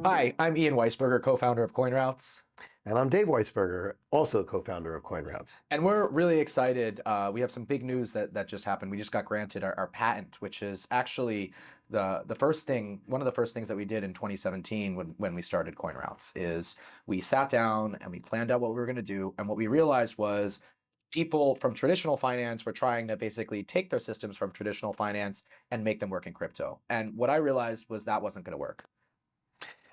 Hi, I'm Ian Weisberger, co-founder of CoinRoutes. And I'm Dave Weisberger, also co-founder of CoinRoutes. And we're really excited. We have some big news that just happened. We just got granted our patent, which is actually the first thing, one of the first things that we did in 2017 when we started CoinRoutes is we sat down and we planned out what we were going to do. And what we realized was people from traditional finance were trying to basically take their systems from traditional finance and make them work in crypto. And what I realized was that wasn't going to work.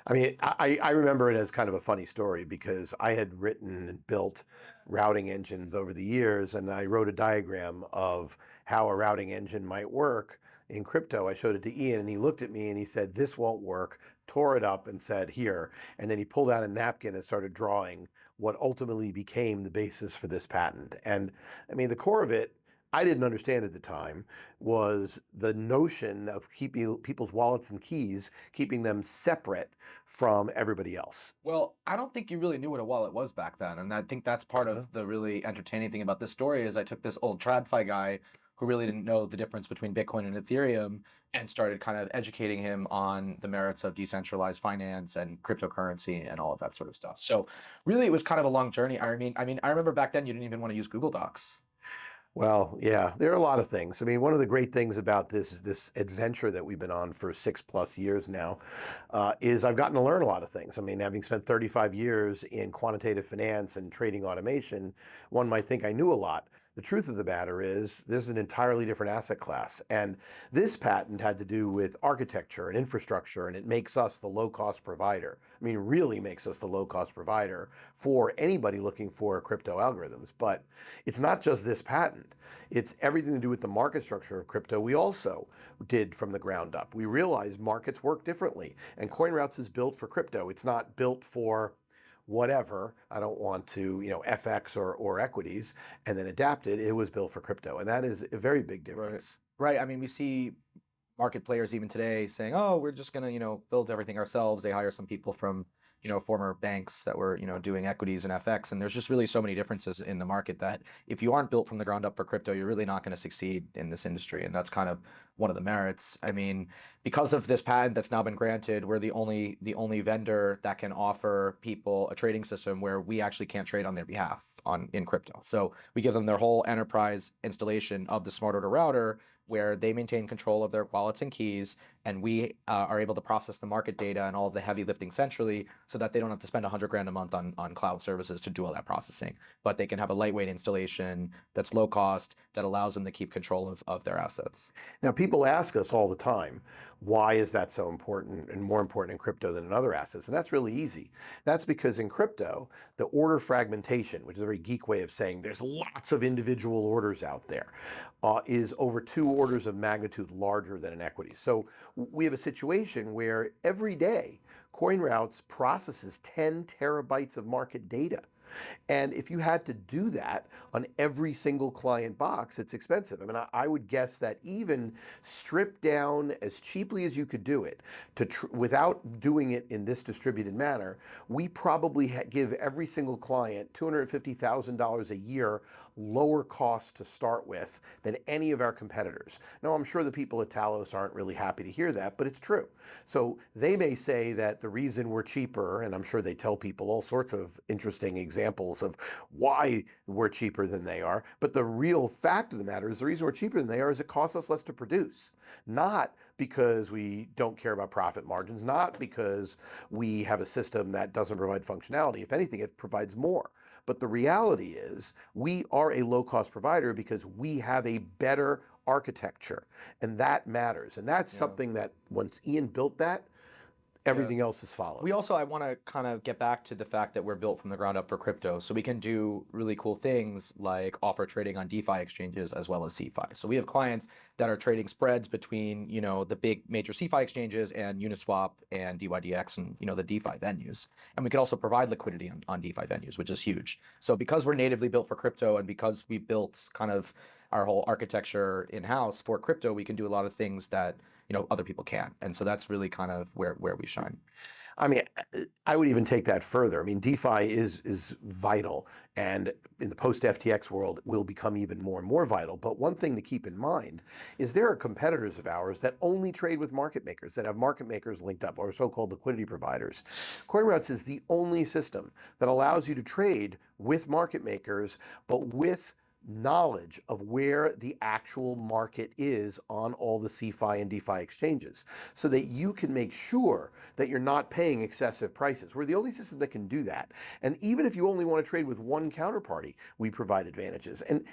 I mean, I remember it as kind of a funny story because I had written and built routing engines over the years, and I wrote a diagram of how a routing engine might work in crypto. I showed it to Ian, and he looked at me and he said, "This won't work," tore it up and said, "Here." And then he pulled out a napkin and started drawing what ultimately became the basis for this patent. And I mean, the core of it, I didn't understand at the time, was the notion of keeping people's wallets and keys, keeping them separate from everybody else. Well, I don't think you really knew what a wallet was back then. And I think that's part Uh, of the really entertaining thing about this story is I took this old TradFi guy who really didn't know the difference between Bitcoin and Ethereum and started kind of educating him on the merits of decentralized finance and cryptocurrency and all of that sort of stuff. So really it was kind of a long journey. I mean, I remember back then you didn't even want to use Google Docs. Well, yeah, there are a lot of things. I mean, one of the great things about this adventure that we've been on for 6+ years now is I've gotten to learn a lot of things. I mean, having spent 35 years in quantitative finance and trading automation, one might think I knew a lot. The truth of the matter is there's an entirely different asset class. And this patent had to do with architecture and infrastructure, and it makes us the low-cost provider. I mean, really makes us the low-cost provider for anybody looking for crypto algorithms. But it's not just this patent. It's everything to do with the market structure of crypto we also did from the ground up. We realized markets work differently, and CoinRoutes is built for crypto. It's not built for whatever. I don't want to, FX or equities and then adapt it. It was built for crypto. And that is a very big difference. Right. I mean, we see market players even today saying, "Oh, we're just gonna, build everything ourselves." They hire some people from, former banks that were, doing equities and FX. And there's just really so many differences in the market that if you aren't built from the ground up for crypto, you're really not going to succeed in this industry. And that's kind of one of the merits. I mean, because of this patent that's now been granted, we're the only vendor that can offer people a trading system where we actually can't trade on their behalf in crypto. So we give them their whole enterprise installation of the smart order router where they maintain control of their wallets and keys, and we are able to process the market data and all the heavy lifting centrally so that they don't have to spend 100 grand a month on cloud services to do all that processing. But they can have a lightweight installation that's low cost that allows them to keep control of their assets. Now, people ask us all the time, why is that so important and more important in crypto than in other assets? And that's really easy. That's because in crypto, the order fragmentation, which is a very geek way of saying there's lots of individual orders out there, is over 2 orders of magnitude larger than in equities. So we have a situation where every day CoinRoutes processes 10 terabytes of market data. And if you had to do that on every single client box, it's expensive. I mean, I would guess that even stripped down as cheaply as you could do it, without doing it in this distributed manner, we probably give every single client $250,000 a year lower cost to start with than any of our competitors. Now, I'm sure the people at Talos aren't really happy to hear that, but it's true. So they may say that the reason we're cheaper, and I'm sure they tell people all sorts of interesting examples of why we're cheaper than they are, but the real fact of the matter is the reason we're cheaper than they are is it costs us less to produce. Not because we don't care about profit margins, not because we have a system that doesn't provide functionality. If anything, it provides more. But the reality is we are a low-cost provider because we have a better architecture, and that matters. And that's something that once Ian built that, everything else has followed. I want to kind of get back to the fact that we're built from the ground up for crypto. So we can do really cool things like offer trading on DeFi exchanges as well as CeFi. So we have clients that are trading spreads between, the big major CeFi exchanges and Uniswap and DYDX and, the DeFi venues. And we can also provide liquidity on DeFi venues, which is huge. So because we're natively built for crypto and because we built kind of our whole architecture in-house for crypto, we can do a lot of things that, other people can't. And so that's really kind of where we shine. I mean, I would even take that further. I mean, DeFi is vital, and in the post FTX world, will become even more and more vital. But one thing to keep in mind is there are competitors of ours that only trade with market makers, that have market makers linked up, or so-called liquidity providers. CoinRoutes is the only system that allows you to trade with market makers, but with knowledge of where the actual market is on all the CeFi and DeFi exchanges, so that you can make sure that you're not paying excessive prices. We're the only system that can do that. And even if you only want to trade with one counterparty, we provide advantages. And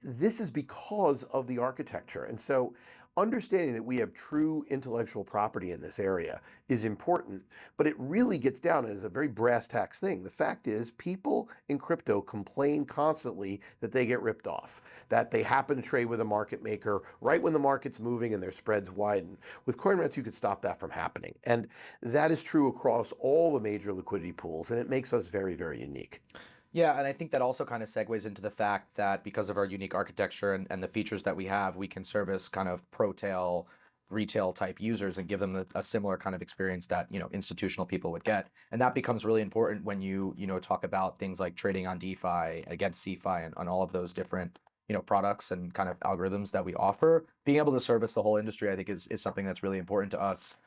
this is because of the architecture. And so understanding that we have true intellectual property in this area is important, but it really gets down and is a very brass tacks thing. The fact is, people in crypto complain constantly that they get ripped off, that they happen to trade with a market maker right when the market's moving and their spreads widen. With CoinRoutes, you could stop that from happening. And that is true across all the major liquidity pools, and it makes us very, very unique. Yeah, and I think that also kind of segues into the fact that because of our unique architecture and the features that we have, we can service kind of pro-tail retail type users and give them a similar kind of experience that, institutional people would get. And that becomes really important when you talk about things like trading on DeFi against CeFi and on all of those different, products and kind of algorithms that we offer. Being able to service the whole industry, I think is something that's really important to us.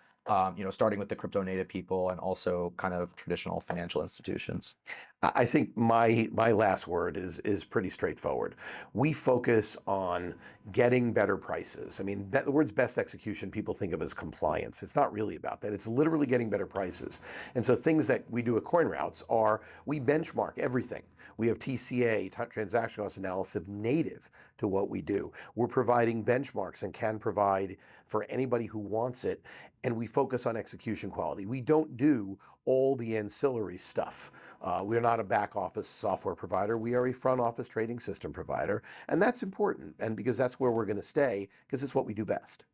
Starting with the crypto native people and also kind of traditional financial institutions. I think my last word is pretty straightforward. We focus on getting better prices. I mean, the words best execution people think of as compliance. It's not really about that. It's literally getting better prices. And so things that we do at CoinRoutes are we benchmark everything. We have TCA, transaction cost analysis, native to what we do. We're providing benchmarks and can provide for anybody who wants it. And we focus on execution quality. We don't do all the ancillary stuff. We're not a back office software provider. We are a front office trading system provider. And that's important. And because that's where we're going to stay, because it's what we do best.